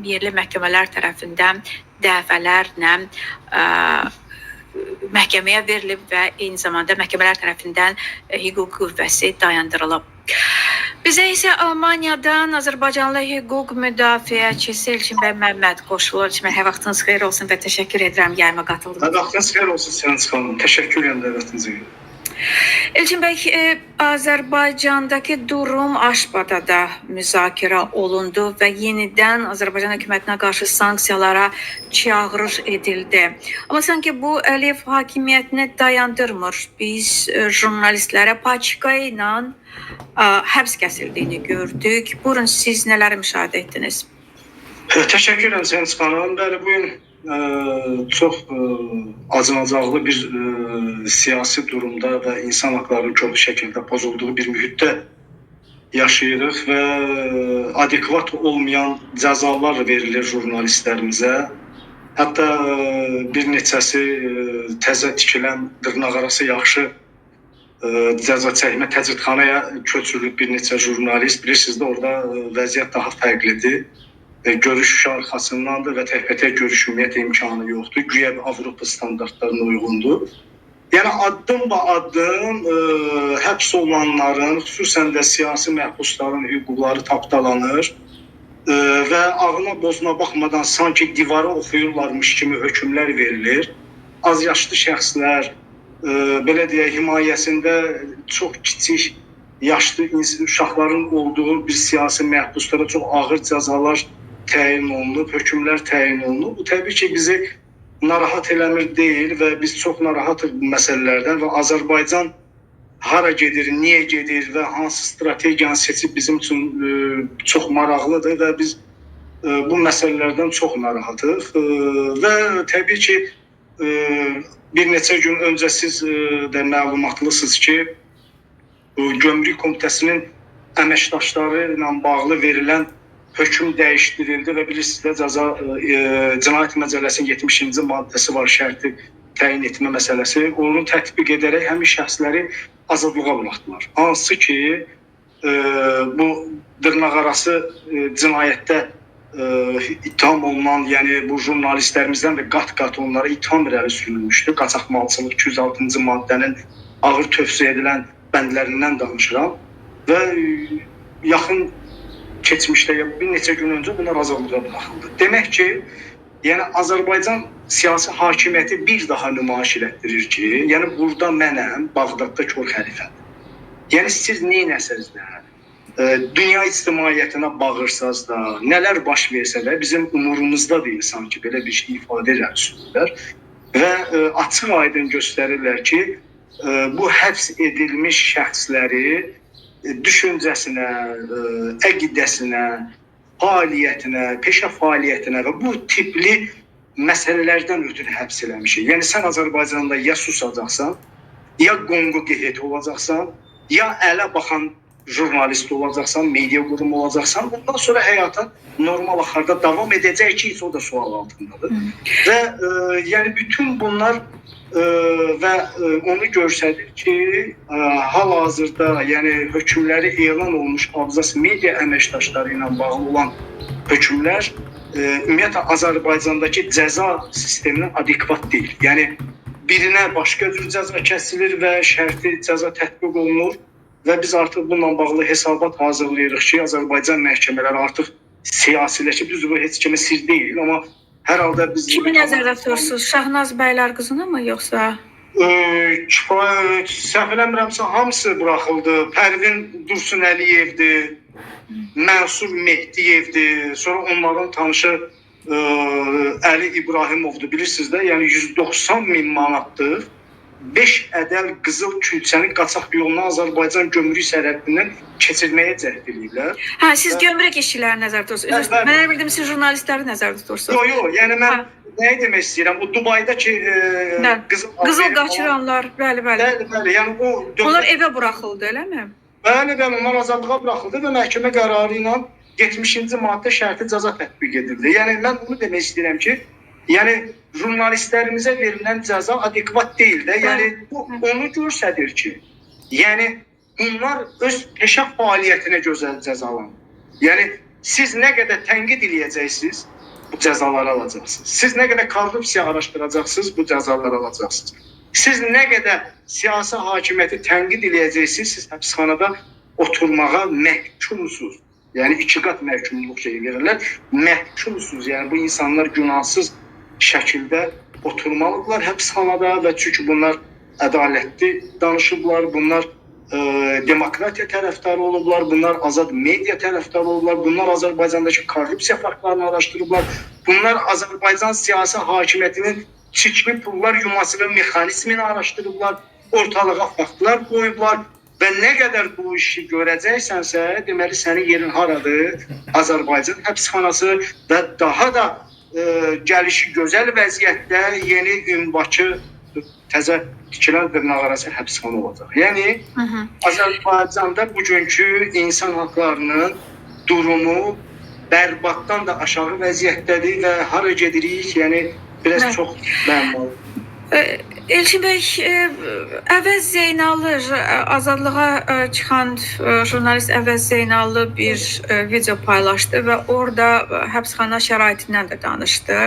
yerli məhkəmələr tərəfindən dəfələrlə məhkəməyə verilib və eyni zamanda məhkəmələr tərəfindən hüquq qüvvəsi dayandırılıb. Bizə isə Almaniyadan Azərbaycanlı hüquq müdafiəçisi Elçin bəy Məmməd qoşulur. Elçin bəy, vaxtınız xeyir olsun və təşəkkür edirəm yayıma qatıldığınız. Vaxtınız xeyir olsun Sənəz xanım. Təşəkkür edirəm dəvətinizi. Elçin bəy, Azərbaycandakı durum Aşbadada müzakirə olundu və yenidən Azərbaycan hökumətinə qarşı sanksiyalara çağırış edildi. Amma sanki bu Əliyev hakimiyyətini dayandırmır. Biz jurnalistlərə paçka ilə həbs kəsildiyini gördük. Buyurun, siz nələri müşahidə etdiniz? Təşəkkür edirəm Sənəz xanım. Bəli, bu gün çox acınacaqlı bir siyasi durumda və insan haqlarının kobud şəkildə pozulduğu bir mühitdə yaşayırıq və adekvat olmayan cəzalar verilir jurnalistlərimizə. Hətta bir neçəsi təzə tikilən dırnaqarası yaxşı cəza çəkmə təcridxanaya köçürülüb bir neçə jurnalist. Bilirsiniz də orada vəziyyət daha fərqlidir. Görüş arxasındandır və təkbətək görüş ümumiyyətlə imkanı yoxdur. Güya Avropa standartlarına uyğundur. Yəni addım həbs olunanların, xüsusən də siyasi məhbusların hüquqları tapdalanır və ağına bozuna baxmadan sanki divara oxuyurlarmış kimi hökmlər verilir. Az yaşlı şəxslər, belə deyək, himayəsində çox kiçik yaşlı uşaqların olduğu bir siyasi məhbuslara çox ağır cəzalar təyin olunub, hökmlər təyin olunub. Bu təbii ki, bizi narahat eləmir deyil və biz çox narahatıq bu məsələlərdən və Azərbaycan hara gedir, niyə gedir və hansı strategiyanı seçib bizim üçün çox maraqlıdır və biz bu məsələlərdən çox narahatıq və təbii ki, bir neçə gün öncə siz də məlumatlısınız ki, Gömrük Komitəsinin əməkdaşları ilə bağlı verilən hökm dəyişdirildi və bilirsiniz də Cinayət Məcəlləsinin 70-ci maddəsi var, şərti təyin etmə məsələsi. Onu tətbiq edərək həmin şəxsləri azadlığa buraxdılar. Hansı ki, bu dırnaqarası cinayətdə ittiham olunan, yəni bu jurnalistlərimizdən də qat-qat onlara ittiham irəli sürülmüşdü. Qaçaqmalçılıq 206-cı maddənin ağır tövsiyə edilən bəndlərindən danışıram və yaxın keçmişdə bir neçə gün öncə bunlar azadlığa buraxıldı. Demək ki, yəni Azərbaycan siyasi hakimiyyəti bir daha nümayiş elətdirir ki, yəni burada mənəm, Bağdadda kor xəlifədir. Yəni siz neynəsiniz də, dünya ictimaiyyətinə bağırsaz da, nələr baş versə də bizim umurumuzda deyil sanki, belə bir şey ifadə edirlər və açıq aydın göstərirlər ki, bu həbs edilmiş şəxsləri düşüncəsinə, əqidəsinə, fəaliyyətinə, peşə fəaliyyətinə və bu tipli məsələlərdən ötürü həbs eləmişik. Yəni sən Azərbaycanda ya susacaqsan, ya qonqu qehet olacaqsan, ya ələ baxan jurnalist olacaqsan, media qurumu olacaqsan, bundan sonra həyata normal axarda davam edəcək ki, o da sual altındadır. Və yəni bütün bunlar və onu göstərir ki, hal-hazırda yəni hökmləri elan olmuş abzas media əməkdaşları ilə bağlı olan hökmlər ümumiyyətlə Azərbaycandakı cəza sisteminə adekvat deyil. Yəni birinə başqa cür cəza kəsilir və şərti cəza tətbiq olunur və biz artıq bununla bağlı hesabat hazırlayırıq ki, Azərbaycan məhkəmələri artıq siyasiləşib, düzdür, bu heç kimə sir deyil, amma hər halda biz... Kimi nəzərdə tutursunuz? Şahnaz bəylər qızını mı, yoxsa? Səhv eləmirəmsə, hamısı buraxıldı. Pərvin Dursun Əliyevdir, Mənsur Mehdiyevdir, sonra onların tanışı Əli İbrahimovdur, bilirsiniz də, yəni 190.000 manatdır. 5 ədəl qızıl külçəni qaçaq yoluna Azərbaycan gömrük sərhəddindən keçirməyə cəhd edirlər. Hə, siz gömrük işçiləri nəzərdə tutursunuz. Mən bildim, siz jurnalistləri nəzərdə tutursunuz. Yox, yəni mən nəyi demək istəyirəm? O Dubaydakı qızıl qaçıranlar, bəli. Bəli, yəni o... Onlar evə buraxıldı, eləmi? Bəli, onlar azadlığa buraxıldı və məhkəmə qərarı ilə 70-ci maddə şərti cəza tətbiq edildi. Yəni mən bunu demək istəyirəm ki, yəni jurnalistlərimizə verilən cəza adekvat deyil də. Yəni bu onu göstərir ki, yəni bunlar öz peşə fəaliyyətinə gözəl cəzalanır. Yəni siz nə qədər tənqid eləyəcəksiniz, bu cəzaları alacaqsınız. Siz nə qədər korrupsiya araşdıracaqsınız, bu cəzaları alacaqsınız. Siz nə qədər siyasi hakimiyyəti tənqid eləyəcəksiniz, siz həbsxanada oturmağa məhkumsuz. Yəni 2 qat məhkumluq şeyi verirlər. Məhkumsuz. Yəni bu insanlar günahsız şəkildə oturmalıdırlar həbsxanada və çünki bunlar ədalətli danışıblar, bunlar demokratiya tərəfdarı olublar, bunlar azad media tərəfdarı olublar, bunlar Azərbaycandakı korrupsiya faktlarını araşdırıblar, bunlar Azərbaycan siyasi hakimiyyətinin çirkli pullar yuması və mexanizmini araşdırıblar, ortalığa faktlar qoyublar və nə qədər bu işi görəcəksənsə, deməli sənin yerin haradır? Azərbaycan həbsxanası və daha da gəlişi gözəl vəziyyətdə yeni Ümbaçı təzə tikilən dırnaqarası həbsxana olacaq. Yəni Azərbaycanda bugünkü insan haqlarının durumu bərbaddan da aşağı vəziyyətdədir və hara gedirik, yəni biraz çox məmmalı. Elçin bəy, Əvəz Zeynallı, azadlığa çıxan jurnalist Əvəz Zeynallı bir video paylaşdı və orada həbsxana şəraitindən də danışdı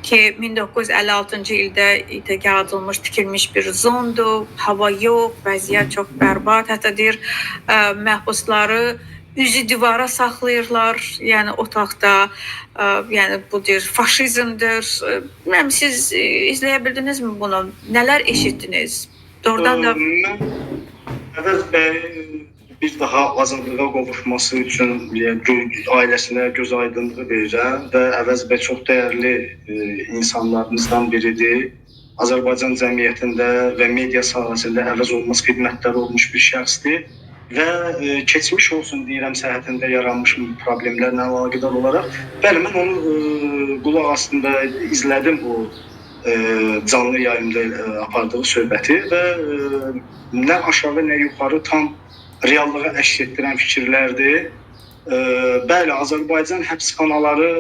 ki, 1956-cı ildə İTQ adılmış, tikilmiş bir zondur, hava yox, vəziyyət çox bərbad, hətta deyir, məhbusları üzü divara saxlayırlar, yəni otaqda, yəni bu deyir, faşizmdir. Bilmirəm, siz izləyə bildinizmi bunu? Nələr eşitdiniz? Doğrudan da... Əvəz bəy bir daha azadlığa qovuşması üçün ailəsinə göz aydınlığı verirəm və Əvəz bəy çox dəyərli insanlarımızdan biridir. Azərbaycan cəmiyyətində və media sahəsində əvəz olmaz xidmətləri olmuş bir şəxsdir. Və keçmiş olsun deyirəm səhhətində yaranmış problemlərlə əlaqədar olaraq. Bəli, mən onu qulaq astında izlədim bu canlı yayımda apardığı söhbəti və nə aşağı nə yuxarı tam reallığa əks etdirən fikirlərdir. Bəli, Azərbaycan həbsxanaları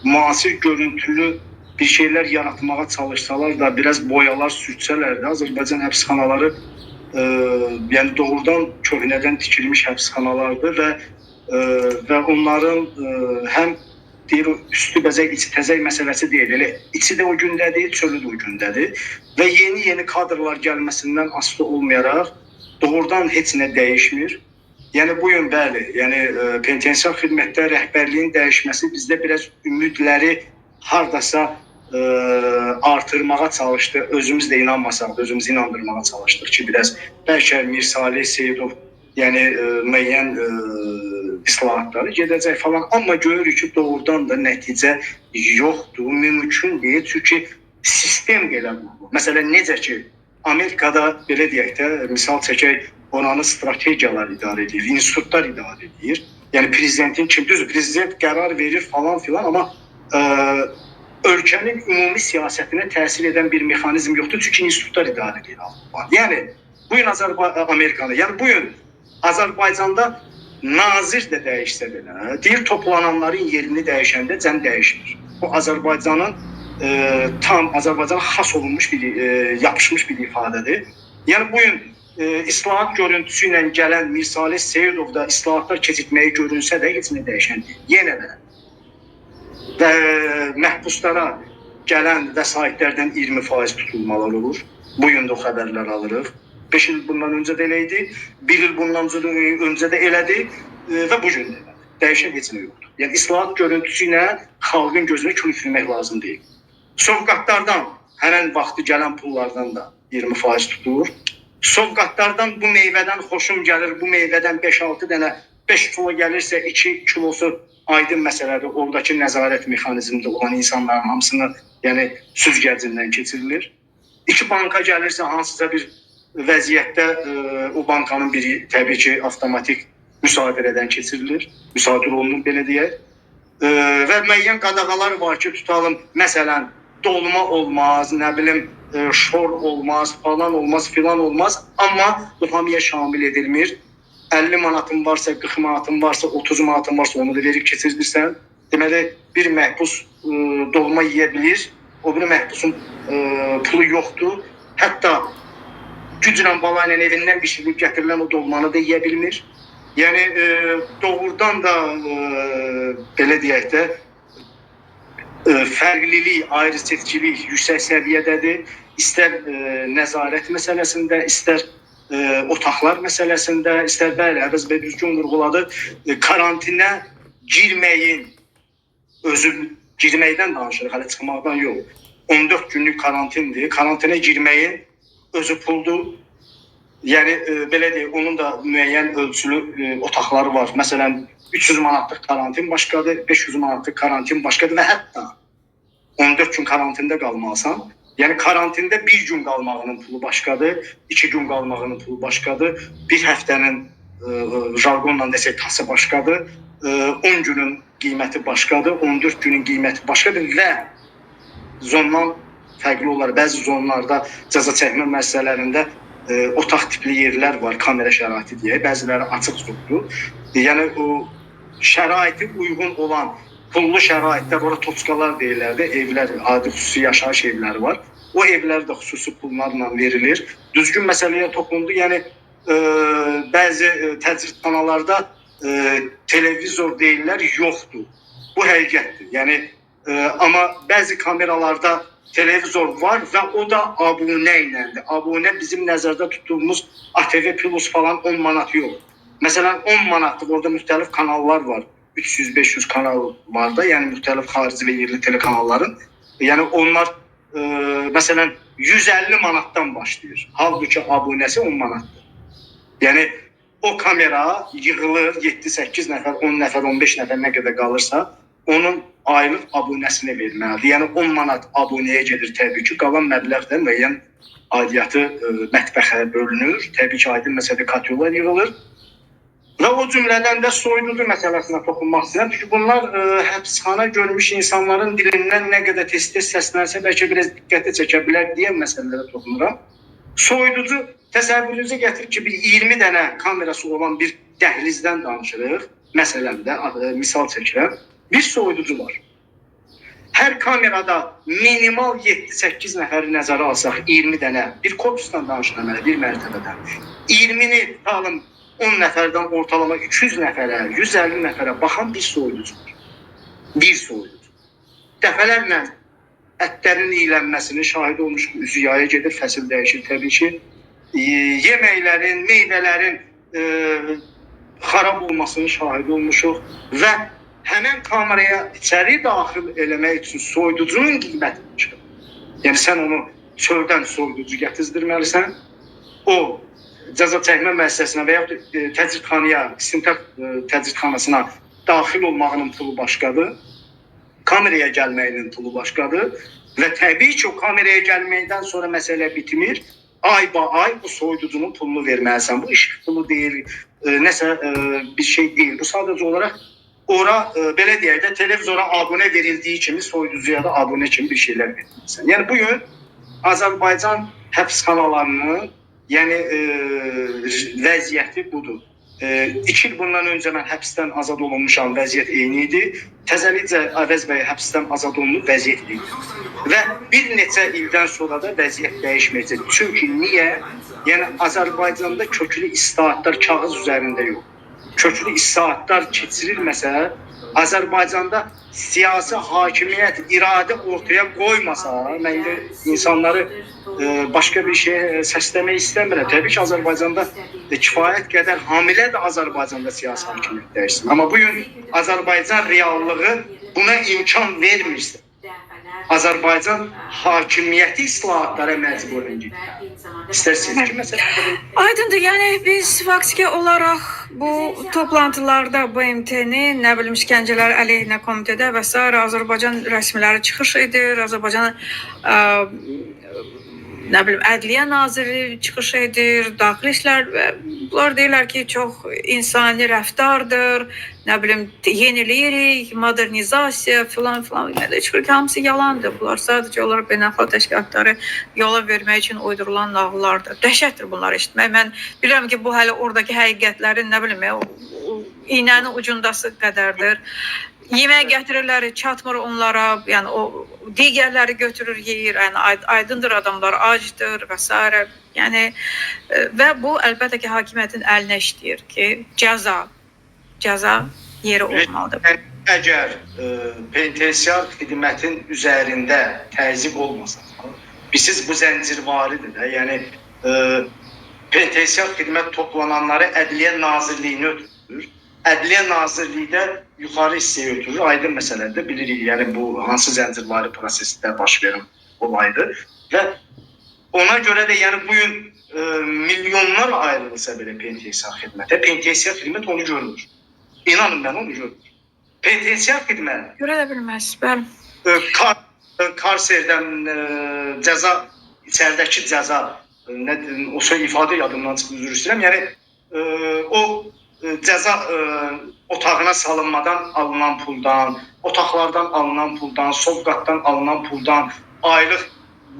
müasir görüntülü bir şeylər yaratmağa çalışsalar da, biraz boyalar sürtsələr də, Azərbaycan həbsxanaları yəni doğrudan köhnədən tikilmiş həbsxanalardır və onların həm deyir üstü bəzək, içi təzək məsələsi deyil. Elə içi də o gündədir, çölü də o gündədir və yeni kadrlar gəlməsindən asılı olmayaraq doğrudan heç nə dəyişmir. Yəni bu gün bəli, yəni penitensiar xidmətdə rəhbərliyin dəyişməsi bizdə biraz ümidləri hardasa artırmağa çalışdı. Özümüz də inanmasaq da özümüzü inandırmağa çalışdıq ki, biraz bəlkə Mir Salih Seyidov yəni müəyyən islahatları gedəcək falan. Amma görürük ki, doğrudan da nəticə yoxdur, mümkün deyil. Çünki sistem belə bu. Məsələn, necə ki, Amerikada belə deyək də, misal çəkək, oranı strategiyalar idarə edir, institutlar idarə edir. Yəni prezidentin kim düzdür, prezident qərar verir falan filan, amma ölkənin ümumi siyasətinə təsir edən bir mexanizm yoxdur, çünki institutlar idarə edir. Yəni bu gün Amerikada, yəni bu gün Azərbaycanda nazir də dəyişsə belə, deyir toplananların yerini dəyişəndə cəm dəyişmir. Bu Azərbaycanın tam Azərbaycana xas olunmuş bir, yapışmış bir ifadədir. Yəni bu gün islahat görüntüsü ilə gələn Mir Salih Seyidov da islahatlar keçirtməyi görünsə də heç nə dəyişən deyil. Yenə də və məhbuslara gələn vəsaitlərdən 20% tutulmalar olur. Bu gün də o xəbərlər alırıq. 5 il bundan öncə də elə idi, 1 il bundan öncə də elədi və bu gün də elədi. Dəyişən heç nə yoxdur. Yəni islahat görüntüsü ilə xalqın gözünə kül üfürmək lazım deyil. Sovqatlardan, həmən vaxtı gələn pullardan da 20% tutulur. Sovqatlardan bu meyvədən xoşum gəlir, bu meyvədən 5-6 dənə 5 kilo gəlirsə 2 kilosu aydın məsələdir. Oradakı nəzarət mexanizmində olan insanların hamısını yəni süzgəcindən keçirilir. 2 banka gəlirsə hansısa bir vəziyyətdə o bankanın biri təbii ki avtomatik müsadirədən keçirilir. Müsadirə olunur belə deyək. Və müəyyən qadağalar var ki, tutalım məsələn dolma olmaz, nə bilim şor olmaz, falan olmaz, filan olmaz, amma bu hamıya şamil edilmir. 50 manatın varsa, 40 manatın varsa, 30 manatın varsa onu da verib keçirdirsən. Deməli bir məhbus dolma yeyə bilir, o bir məhbusun pulu yoxdur. Hətta güclə bala ilə evindən bişirilib gətirilən o dolmanı da yeyə bilmir. Yəni doğrudan da belə deyək də fərqlilik, ayrı-seçkilik yüksək səviyyədədir. İstər nəzarət məsələsində, istər otaqlar məsələsində, istər bəli, Əvəz bəy düzgün vurğuladı. Karantinə girməyin, özü girməkdən danışırıq, hələ çıxmaqdan yox. 14 günlük karantindir. Karantinə girməyin özü puldur. Yəni belə deyək, onun da müəyyən ölçülü otaqları var. Məsələn, 300 manatlıq karantin başqadır, 500 manatlıq karantin başqadır və hətta 14 gün karantində qalmalısan. Yəni karantində 1 gün qalmağının pulu başqadır, 2 gün qalmağının pulu başqadır, bir həftənin jargonla desək tası başqadır, 10 günün qiyməti başqadır, 14 günün qiyməti başqadır və zondan fərqli olar. Bəzi zonlarda cəza çəkmə müəssisələrində otaq tipli yerlər var, kamera şəraiti deyə, bəziləri açıq zondur. Yəni o şəraiti uyğun olan pullu şəraitlər, ora toçkalar deyirlər də, evlər, adi xüsusi yaşayış evləri var. O evlər də xüsusi pullarla verilir. Düzgün məsələyə toxundu. Yəni bəzi təcridxanalarda televizor deyirlər, yoxdur. Bu həqiqətdir. Yəni amma bəzi kameralarda televizor var və o da abunə iləndir. Abunə bizim nəzərdə tutduğumuz ATV Plus falan 10 manat yox. Məsələn 10 manatlıq orada müxtəlif kanallar var. 300-500 kanal var da, yəni müxtəlif xarici və yerli telekanalların. Yəni onlar məsələn 150 manatdan başlayır. Halbuki abunəsi 10 manatdır. Yəni o kamera yığılır 7-8 nəfər, 10 nəfər, 15 nəfər nə qədər qalırsa, onun aylıq abunəsini verməlidir. Yəni 10 manat abunəyə gedir təbii ki, qalan məbləğ də müəyyən aidiyyatı mətbəxə bölünür. Təbii ki, aydın məsələdə katyolar yığılır. Və o cümlədən də soyuducu məsələsinə toxunmaq istəyirəm. Çünki bunlar həbsxana görmüş insanların dilindən nə qədər tez-tez səslənsə, bəlkə biraz diqqəti çəkə bilər deyə məsələlərə toxunuram. Soyuducu təsəvvürünüzə gətirir ki, bir 20 dənə kamerası olan bir dəhlizdən danışırıq. Məsələn də, misal çəkirəm. Bir soyuducu var. Hər kamerada minimal 7-8 nəfəri nəzərə alsaq, 20 dənə, bir korpusdan danışıram, bir mərtəbədən. 20-ni tutalım, 10 nəfərdən ortalama 200 nəfərə, 150 nəfərə baxan bir soyuducu var. Bir soyuducu. Dəfələrlə ətlərin iyilənməsinin şahidi olmuşuq, üzü yaya gedir, fəsil dəyişir təbii ki. Yeməklərin, meyvələrin xarab olmasının şahidi olmuşuq və həmən kameraya içəri daxil eləmək üçün soyuducunun qiyməti çıxır. Yəni sən onu çöldən soyuducu gətizdirməlisən, o cəza çəkmə müəssisəsinə və yaxud təcridxanaya, istintaq təcridxanasına daxil olmağının pulu başqadır, kameraya gəlməyinin pulu başqadır və təbii ki, o kameraya gəlməkdən sonra məsələ bitmir. Ay bu soyuducunun pulunu verməlisən. Bu işıq pulu deyil, nəsə bir şey deyil. Bu sadəcə olaraq ora belə deyək də televizora abunə verildiyi kimi soyuducuya da abunə kimi bir şeylər verilməlisən. Yəni bugün Azərbaycan həbsxanalarının vəziyyəti budur. 2 il bundan öncə mən həbsdən azad olunmuşam, vəziyyət eyni idi. Təzəlicə Əvəz bəy həbsdən azad olunub, vəziyyət eyni idi. Və bir neçə ildən sonra da vəziyyət dəyişməyəcək. Çünki niyə? Yəni Azərbaycanda köklü islahatlar kağız üzərində yox. Köklü islahatlar keçirilməsə, Azərbaycanda siyasi hakimiyyət, iradə ortaya qoymasa, mən indi insanları başqa bir şey səsləmək istəmirəm. Təbii ki, Azərbaycanda kifayət qədər hamilə də Azərbaycanda siyasi hakimiyyət dəyişsin. Amma bugün Azərbaycan reallığı buna imkan vermirsə, Azərbaycan hakimiyyəti islahatlara məcbur edir. İstərsiniz ki, məsələn. Aydındır, yəni biz faktiki olaraq bu toplantılarda BMT-nin, nə bilim, işgəncələr əleyhinə komitədə və s. Azərbaycan rəsmiləri çıxış edir, Azərbaycan nə bilim, Ədliyyə Naziri çıxış edir, daxili işlər, bunlar deyirlər ki, çox insani rəftardır, nə bilim, yeniləyirik, modernizasiya filan. Çıxır ki, hamısı yalandır. Bunlar sadəcə olaraq beynəlxalq təşkilatları yola vermək üçün uydurulan nağıllardır. Dəhşətdir bunları eşitmək. Mən bilirəm ki, bu hələ oradakı həqiqətlərin, nə bilim, iğnenin ucundası qədərdir. Yemək gətirirlər, çatmır onlara, yəni o digərləri götürür, yeyir. Yəni aydındır, adamlar acdır və s. Yəni və bu əlbəttə ki, hakimiyyətin əlinə işləyir ki, cəza yeri olmalıdır. Əgər penitensiar xidmətin üzərində təzyiq olmasa, siz bu zəncirvaridir də, yəni penitensiar xidmət toplananları Ədliyyə Nazirliyinə ötürür. Ədliyyə Nazirlikdə yuxarı hissəyə ötürür. Aydın məsələdir, bilirik, yəni bu hansı zəncirvari prosesdə baş verən olaydır və ona görə də yəni bu gün milyonlar ayrılsa belə penitensiar xidmətə, penitensiar xidmət onu görmür. İnanın mən onu görmür. Penitensiar xidmət görə də bilməz, bəli. Karserdən cəza, içəridəki cəza, o söz ifadə yadımdan çıxdı, üzr istəyirəm. Yəni o cəza otağına salınmadan alınan puldan, otaqlardan alınan puldan, sovqatdan alınan puldan, aylıq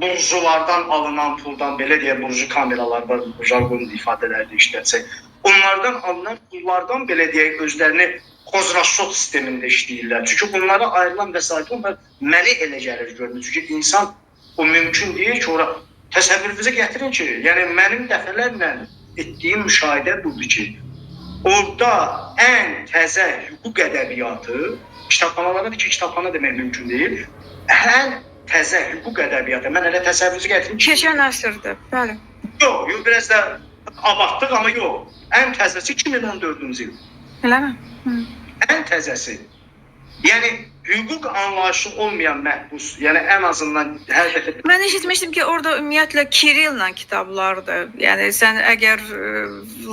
burjulardan alınan puldan, belə deyə burju kameralar var, jargon ifadələrdə işlətsək, onlardan alınan pullardan belə deyək özlərini kozrasot sistemində işləyirlər. Çünki bunlara ayrılan vəsait onlar məni elə gəlir görmür. Çünki insan o mümkün deyil ki, ora təsəvvürünüzə gətirin ki, yəni mənim dəfələrlə etdiyim müşahidə budur ki, orada ən təzə hüquq ədəbiyyatı, kitabxanalarda ki, kitabxana demək mümkün deyil, ən təzə hüquq ədəbiyyatı, mən elə təsəvvürünüzə gətirin ki, keçən əsrdir, bəli. Yox, biraz da abartdıq, amma yox. Ən təzəsi 2014-cü il. Eləmi? Ən təzəsi. Yəni hüquq anlayışı olmayan məhbus, yəni ən azından hər dəfə... Mən eşitmişdim ki, orada ümumiyyətlə Kirilllə kitablardır. Yəni sən əgər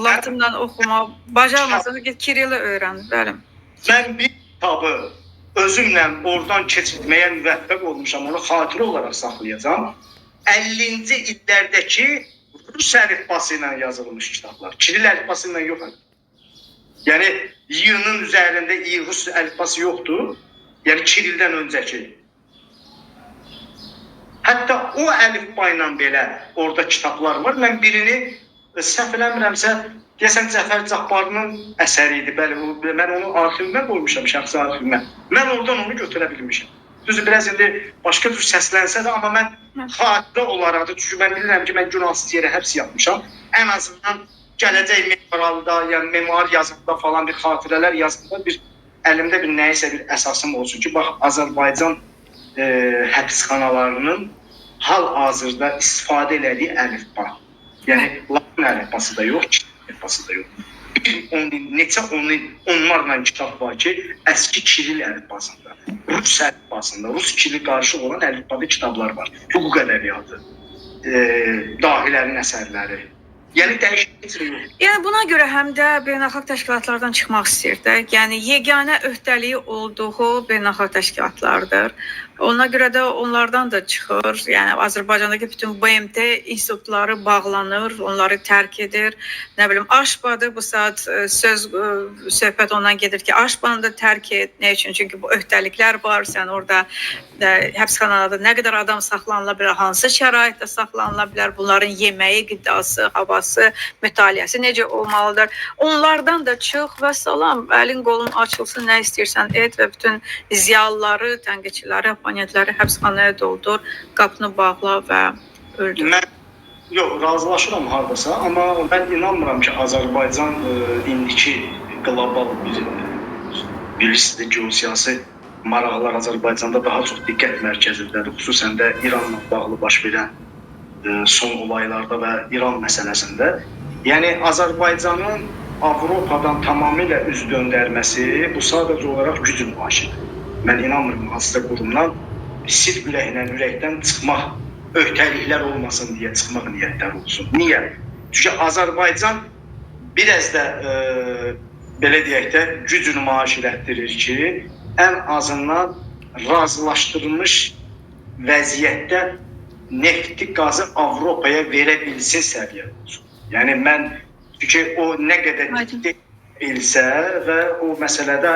Latinlə oxuma bacarmasan, get Kirilli öyrən, bəli. Mən bir kitabı özümlə oradan keçirtməyə müvəffəq olmuşam, onu xatirə olaraq saxlayacağam. 50-ci illərdəki Rus əlifbası ilə yazılmış kitablar. Kiril əlifbası ilə yox. Yəni Y-nin üzərində Rus əlifbası yoxdur. Yəni Kirildən öncəki. Hətta o əlifba ilə belə orada kitablar var. Mən birini səhv eləmirəmsə, deyəsən Cəfər Cabbarlının əsəri idi. Bəli, mən onu arxivimə qoymuşam, şəxsi arxivimə. Mən oradan onu götürə bilmişəm. Düzdür, biraz indi başqa cür səslənsə də, amma mən xatirə olaraq da, çünki mən bilirəm ki, mən günahsız yerə həbs yapmışam. Ən azından gələcək memoralda, yəni memar yazımda falan bir xatirələr yazımda bir əlimdə bir nəyisə bir əsasım olsun ki, bax Azərbaycan həbsxanalarının hal-hazırda istifadə elədiyi əlifba. Yəni Latin əlifbası da yox, Kiril əlifbası da yox. Neçə onlarla kitab var ki, əski Kiril əlifbasında, Rus əlifbasında, Rus Kiril qarşı olan əlifbada kitablar var. Hüquq ədəbiyyatı, dahilərin əsərləri. Yəni dəyişiklik yox. Yəni buna görə həm də beynəlxalq təşkilatlardan çıxmaq istəyir də. Yəni yeganə öhdəliyi olduğu beynəlxalq təşkilatlardır. Ona görə də onlardan da çıxır. Yəni Azərbaycandakı bütün BMT institutları bağlanır, onları tərk edir. Nə bilim Aşbadı bu saat söhbət ondan gedir ki, Aşbanı da tərk et. Nə üçün? Çünki bu öhdəliklər var. Sən orada həbsxanada nə qədər adam saxlanıla bilər, hansı şəraitdə saxlanıla bilər, bunların yeməyi, qidası, havası, mütaliəsi necə olmalıdır. Onlardan da çıx və salam, əlin qolun açılsın, nə istəyirsən et və bütün ziyalıları, tənqidçiləri, oponentləri həbsxanaya doldur, qapını bağla və öldür. Mən razılaşıram hardasa, amma mən inanmıram ki, Azərbaycan indiki qlobal bilirsiniz, geosiyasi maraqlar Azərbaycanda daha çox diqqət mərkəzindədir, xüsusən də İranla bağlı baş verən son olaylarda və İran məsələsində. Yəni Azərbaycanın Avropadan tamamilə üz döndərməsi bu sadəcə olaraq güc nümayişidir. Mən inanmıram hansısa qurumdan sirk ürəkdən çıxmaq, öhdəliklər olmasın deyə çıxmaq niyyətləri olsun. Niyə? Çünki Azərbaycan biraz da belə deyək də güc nümayiş etdirir ki, ən azından razılaşdırılmış vəziyyətdə nefti, qazı Avropaya verə bilsin səviyyədə olsun. Yəni mən, çünki o nə qədər ciddi bilsə və o məsələdə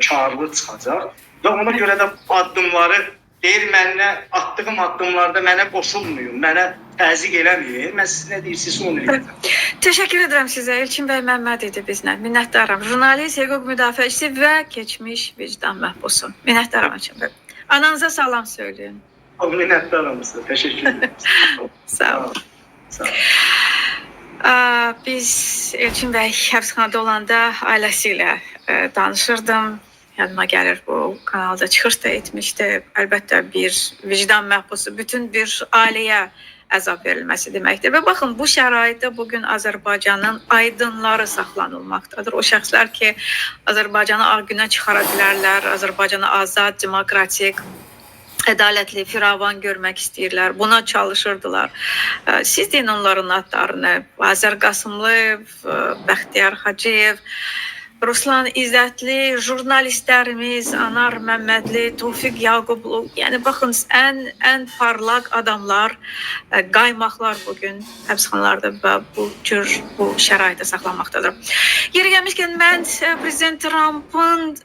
karlı çıxacaq və ona görə də addımları deyir mənə atdığım addımlarda mənə qoşulmayın, mənə təzyiq eləməyin. Mən siz nə deyirsiniz onu eləyəcəm. Təşəkkür edirəm sizə. İlkin bəy Məmməd idi bizlə. Minnətdaram. Jurnalist, hüquq müdafiəçisi və keçmiş vicdan məhbusu. Minnətdaram İlkin bəy. Ananıza salam söyləyin. Minnətdaram sizə. Təşəkkür edirəm. Sağ olun. Sağ olun. Biz Elçin bəy həbsxanada olanda ailəsi ilə danışırdım. Yanıma gəlir, bu kanalda çıxış da etmişdi. Əlbəttə bir vicdan məhbusu bütün bir ailəyə əzab verilməsi deməkdir. Və baxın, bu şəraitdə bugün Azərbaycanın aydınları saxlanılmaqdadır. O şəxslər ki, Azərbaycanı ağ günə çıxara bilərlər, Azərbaycanı azad, demokratik, ədalətli, firavan görmək istəyirlər. Buna çalışırdılar. Siz deyin onların adlarını. Azər Qasımlı, Bəxtiyar Hacıyev, Ruslan İzzətli, jurnalistlərimiz, Anar Məmmədli, Tofiq Yaqublu. Yəni baxın, ən parlaq adamlar, qaymaqlar bugün həbsxanalarda və bu şəraitdə saxlanmaqdadır. Yeri gəlmişkən mən Prezident Trumpın